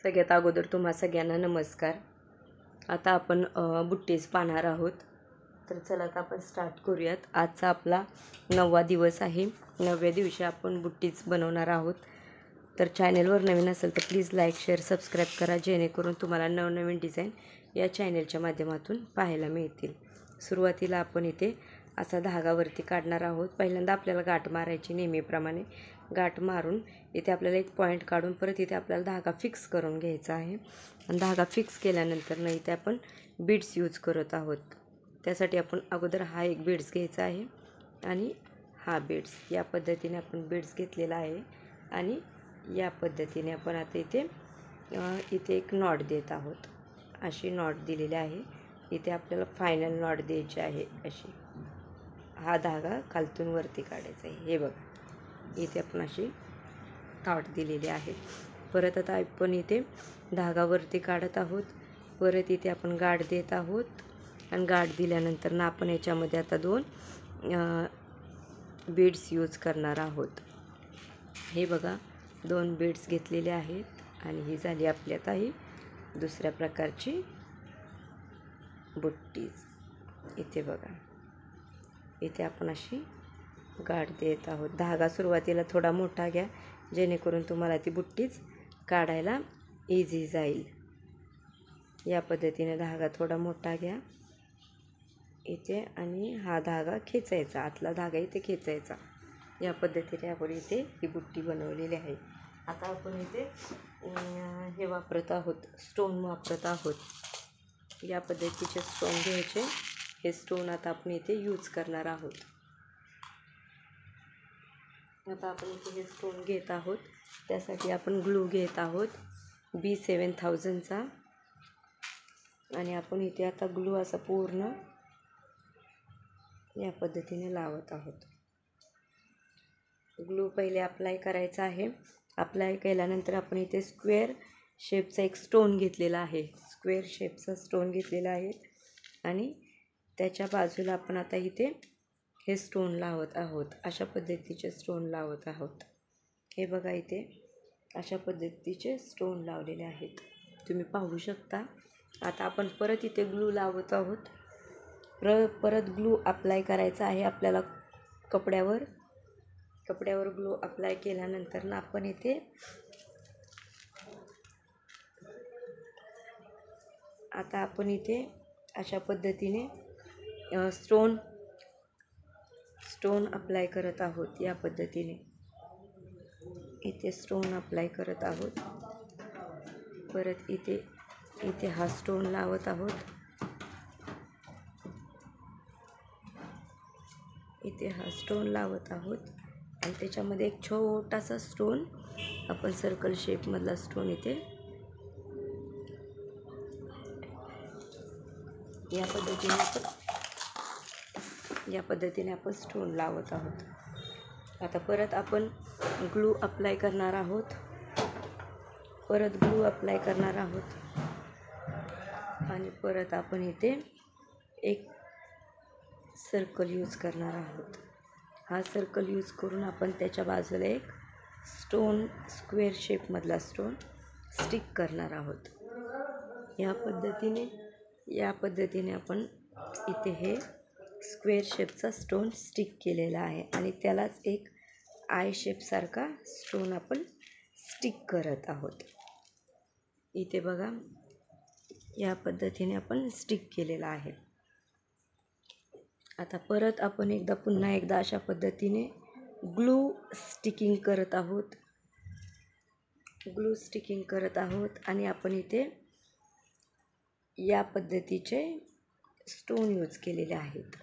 सगळ्यात अगोदर तुम्हा सगळ्यांना नमस्कार। आता आपण बुट्टीज पाहणार आहोत। तर चला आता आपण स्टार्ट करूयात। आजचा आपला 9वा दिवस आहे। 9व्या दिवशी आपण बुट्टीज बनवणार आहोत। तर चॅनलवर नवीन असेल तर प्लीज लाईक शेअर सबस्क्राईब करा, जेणेकरून तुम्हाला नवनवीन डिझाईन या चॅनलच्या माध्यमातून पाहायला मिळतील। सुरुवातीला आपण इथे असा धागावरती काढणार आहोत। पहिल्यांदा आपल्याला गाठ मारायची, नेहमीप्रमाणे गाठ मारून इथे आपल्याला एक पॉइंट काढून परत इथे आपल्याला धागा फिक्स करून घ्यायचा आहे। आणि धागा फिक्स केल्यानंतर ना इथे आपण बीड्स यूज करत आहोत। त्यासाठी आपण अगोदर हा एक बीड्स घ्यायचा आहे आणि हा बीड्स, या पद्धतीने आपण बीड्स घेतलेला आहे। आणि या पद्धतीने आपण आता इथे एक नॉट देत आहोत। अशी नॉट दिलेली आहे। इथे आपल्याला फायनल नॉट द्यायची आहे। अशी हा धागा खालतून वरती काढायचा आहे। हे बघा, इथे आपण अशी नॉट दिलेली आहे। परत आता आपण इथे धागा वरती काढत आहोत। परत इथे आपण गाठ देत आहोत आणि गाठ दिल्यानंतर ना आपण याच्यामध्ये आता 2 बीड्स यूज करणार आहोत। हे बघा, 2 बीड्स घेतलेले आहेत आणि ही झाली आपली आता ही दुसऱ्या प्रकारची बुट्टीज। इथे बघा, इथे आपण अशी गाठ देत आहोत। धागा सुरुवातीला थोडा मोठा घ्या, जेणेकरून तुम्हाला ती बुट्टीज काढायला इझी जाईल। या पद्धतीने धागा थोडा मोठा घ्या इथे आणि हा धागा खेचायचा, आतला धागा इथे खेचायचा। या पद्धतीने आपण इथे ही बुट्टी बनवलेली आहे। आता आपण इथे हे वापरत आहोत, स्टोन वापरत आहोत। या पद्धतीचे स्टोन घ्यायचे। हे स्टोन आता आपण इथे यूज करणार आहोत। आता आपण इथे हे स्टोन घेत आहोत। त्यासाठी आपण ग्लू घेत आहोत B7000चा आणि आपण इथे आता ग्लू असा पूर्ण या पद्धतीने लावत आहोत। ग्लू पहिले अप्लाय करायचा आहे। अप्लाय केल्यानंतर आपण इथे स्क्वेअर शेपचा एक स्टोन घेतलेला आहे। स्क्वेअर शेपचा स्टोन घेतलेला आहे आणि त्याच्या बाजूला आपण आता इथे हे स्टोन लावत आहोत। अशा पद्धतीचे स्टोन लावत आहोत। हे बघा, इथे अशा पद्धतीचे स्टोन लावलेले आहेत, तुम्ही पाहू शकता। आता आपण परत इथे ग्लू लावत आहोत। परत ग्लू अप्लाय करायचा आहे आपल्याला कपड्यावर ग्लू अप्लाय केल्यानंतर ना आपण इथे आता आपण इथे अशा पद्धतीने स्टोन अप्लाय करत आहोत। या पद्धतीने इथे स्टोन अप्लाय करत आहोत। परत इथे हा स्टोन लावत आहोत। इथे हा स्टोन लावत आहोत आणि त्याच्यामध्ये एक छोटासा स्टोन आपण सर्कल शेपमधला स्टोन इथे या पद्धतीने आपण स्टोन लावत आहोत। आता परत आपण ग्लू अप्लाय करणार आहोत। आणि परत आपण इथे एक सर्कल यूज करणार आहोत। हा सर्कल यूज करून आपण त्याच्या बाजूला एक स्टोन स्क्वेअर शेपमधला स्टोन स्टिक करणार आहोत। या पद्धतीने आपण इथे हे स्क्वेअर शेपचा स्टोन स्टिक केलेला आहे आणि त्यालाच एक आय शेपसारखा स्टोन आपण स्टिक करत आहोत। इथे बघा, या पद्धतीने आपण स्टिक केलेला आहे। आता परत आपण पुन्हा एकदा अशा पद्धतीने ग्लू स्टिकिंग करत आहोत आणि आपण इथे या पद्धतीचे स्टोन यूज केलेले आहेत।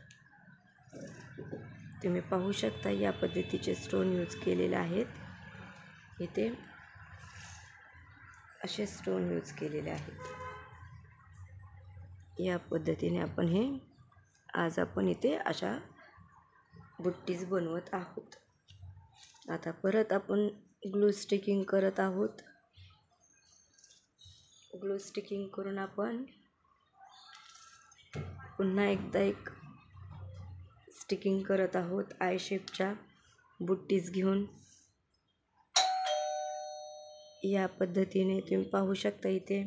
तुम्ही पाहू शकता, या पद्धतीचे स्टोन यूज केलेले आहेत। इथे असे स्टोन यूज केलेले आहेत। या पद्धतीने आपण आज आपण इथे अशा बुट्टीज बनवत आहोत। आता परत आपण ग्लू स्टिकिंग करत आहोत। ग्लू स्टिकिंग करून आपण पुन्हा एकदा एक स्टिकिंग करत आहोत आय शेपच्या बुट्टीज घेऊन। या पद्धतीने तुम्ही पाहू शकता इथे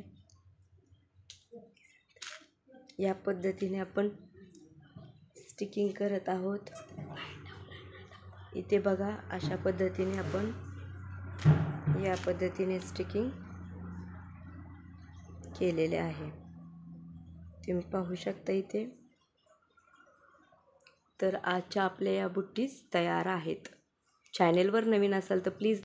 या पद्धतीने आपण स्टिकिंग करत आहोत. इथे बघा अशा पद्धतीने आपण या पद्धतीने स्टिकिंग केलेले आहे. तुम्ही पाहू शकता इथे. तर आजच्या आपल्या या बुट्टीज तयार आहेत. चॅनेलवर नवीन असाल तर प्लीज